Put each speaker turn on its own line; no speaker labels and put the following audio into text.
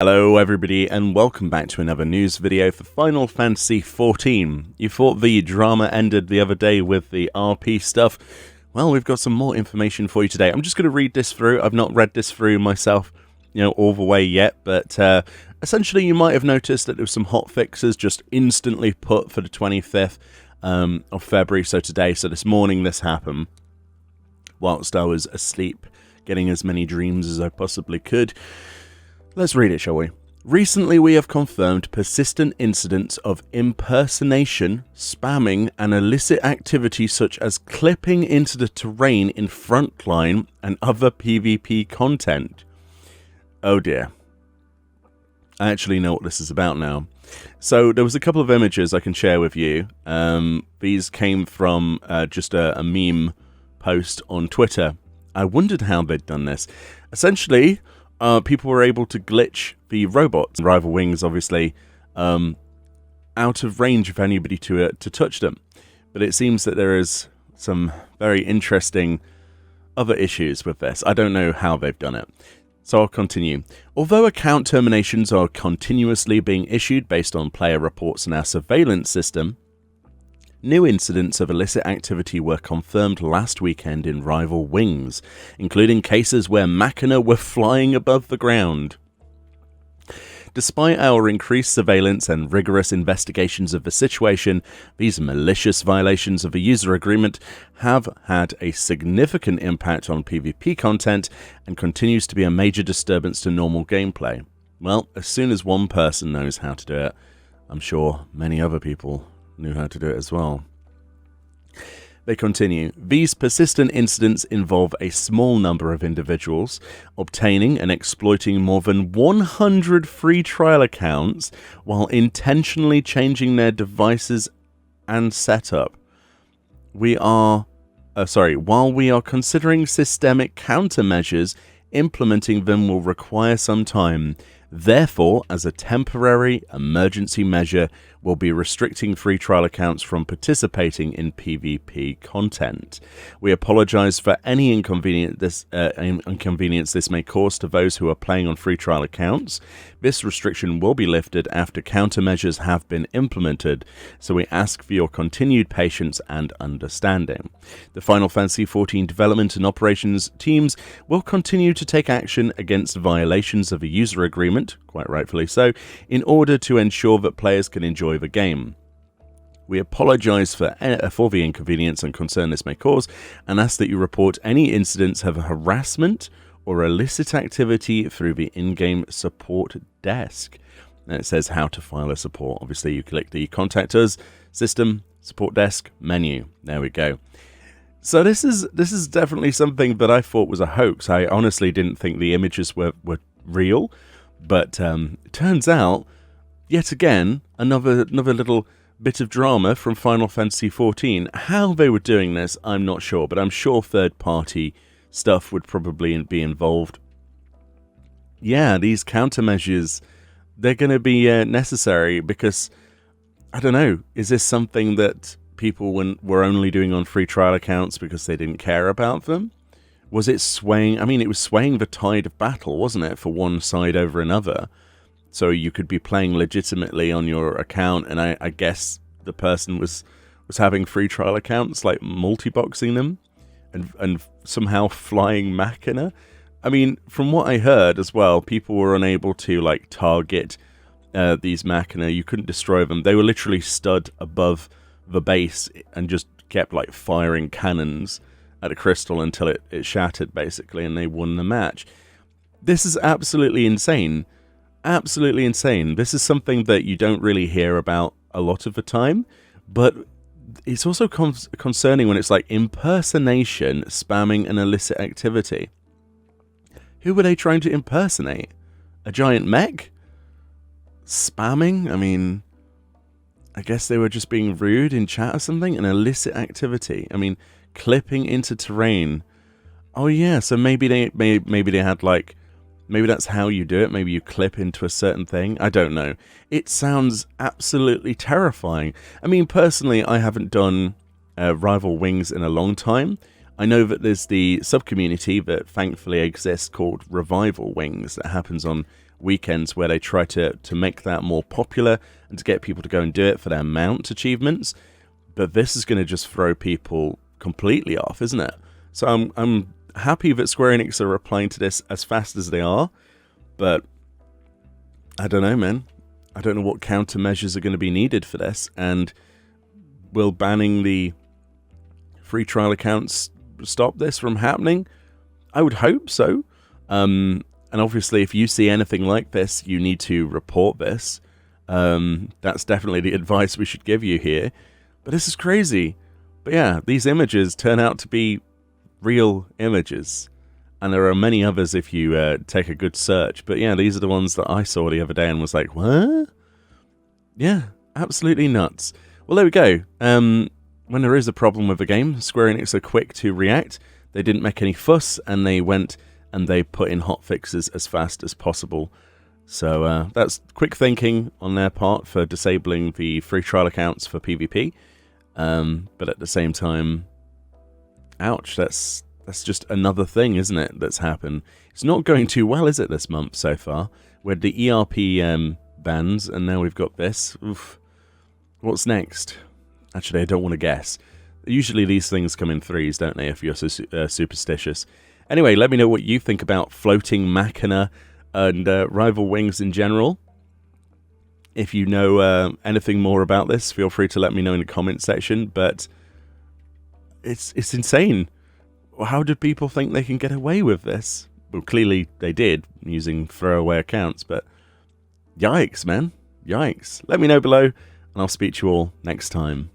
Hello everybody and welcome back to another news video for Final Fantasy XIV. You thought the drama ended the other day with the RP stuff? Well, we've got some more information for you today. I'm just going to read this through. I've not read this through myself, all the way yet, but essentially you might have noticed that there was some hotfixes just instantly put for the 25th of February, so today, so this morning this happened, whilst I was asleep, getting as many dreams as I possibly could. Let's read it, shall we? Recently, we have confirmed persistent incidents of impersonation, spamming, and illicit activity such as clipping into the terrain in Frontline and other PvP content. Oh dear. I actually know what this is about now. So, there was a couple of images I can share with you. These came from just a meme post on Twitter. I wondered how they'd done this. Essentially, people were able to glitch the robots. Rival Wings, obviously, out of range of anybody to touch them. But it seems that there is some very interesting other issues with this. I don't know how they've done it. So I'll continue. Although account terminations are continuously being issued based on player reports in our surveillance system, new incidents of illicit activity were confirmed last weekend in Rival Wings, including cases where machina were flying above the ground. Despite our increased surveillance and rigorous investigations of the situation, these malicious violations of the user agreement have had a significant impact on PvP content and continues to be a major disturbance to normal gameplay. Well, as soon as one person knows how to do it, I'm sure many other people knew how to do it as well. They continue. These persistent incidents involve a small number of individuals obtaining and exploiting more than 100 free trial accounts while intentionally changing their devices and setup. While we are considering systemic countermeasures, implementing them will require some time. Therefore, as a temporary emergency measure, we'll be restricting free trial accounts from participating in PvP content. We apologize for any inconvenience this may cause to those who are playing on free trial accounts. This restriction will be lifted after countermeasures have been implemented, so we ask for your continued patience and understanding. The Final Fantasy XIV development and operations teams will continue to take action against violations of a user agreement, quite rightfully so, in order to ensure that players can enjoy the game. We apologize for the inconvenience and concern this may cause, and ask that you report any incidents of harassment or illicit activity through the in-game support desk. And it says how to file a support. Obviously, you click the Contact Us, System, Support Desk, menu. There we go. So this is definitely something that I thought was a hoax. I honestly didn't think the images were real, but it turns out, yet again, another little bit of drama from Final Fantasy XIV. How they were doing this, I'm not sure, but I'm sure third-party stuff would probably be involved. Yeah, these countermeasures, they're going to be necessary because, I don't know, is this something that people were only doing on free trial accounts because they didn't care about them? Was it swaying? I mean, it was swaying the tide of battle, wasn't it, for one side over another? So you could be playing legitimately on your account, and I guess the person was having free trial accounts, like multi-boxing them, and somehow flying machina. I mean, from what I heard as well, people were unable to like target these machina. You couldn't destroy them. They were literally stood above the base and just kept like firing cannons at a crystal until it shattered, basically, and they won the match. This is absolutely insane. Absolutely insane. This is something that you don't really hear about a lot of the time, but it's also concerning when it's like impersonation, spamming, and illicit activity. Who were they trying to impersonate? A giant mech? Spamming? I mean, I guess they were just being rude in chat or something. And illicit activity. I mean, clipping into terrain. Oh yeah, so maybe they had like, maybe that's how you do it. Maybe you clip into a certain thing. I don't know. It sounds absolutely terrifying. I mean, personally, I haven't done Rival Wings in a long time. I know that there's the sub-community that thankfully exists called Revival Wings that happens on weekends where they try to make that more popular and to get people to go and do it for their mount achievements. But this is going to just throw people completely off, isn't it? So I'm happy that Square Enix are replying to this as fast as they are, but I don't know, man. I don't know what countermeasures are going to be needed for this, and will banning the free trial accounts stop this from happening? I would hope so. And obviously, if you see anything like this, you need to report this. That's definitely the advice we should give you here. But this is crazy. But yeah, these images turn out to be real images. And there are many others if you take a good search. But yeah, these are the ones that I saw the other day and was like, what? Yeah, absolutely nuts. Well, there we go. When there is a problem with a game, Square Enix are quick to react. They didn't make any fuss, and they went and they put in hotfixes as fast as possible. So that's quick thinking on their part for disabling the free trial accounts for PvP. But at the same time, ouch, that's just another thing, isn't it, that's happened. It's not going too well, is it, this month so far? We had the ERP bans, and now we've got this. Oof. What's next? Actually, I don't want to guess. Usually these things come in threes, don't they, if you're so superstitious. Anyway, let me know what you think about Floating Machina and Rival Wings in general. If you know anything more about this, feel free to let me know in the comment section. But it's insane. How did people think they can get away with this? Well, clearly they did, using throwaway accounts. But yikes, man. Yikes. Let me know below, and I'll speak to you all next time.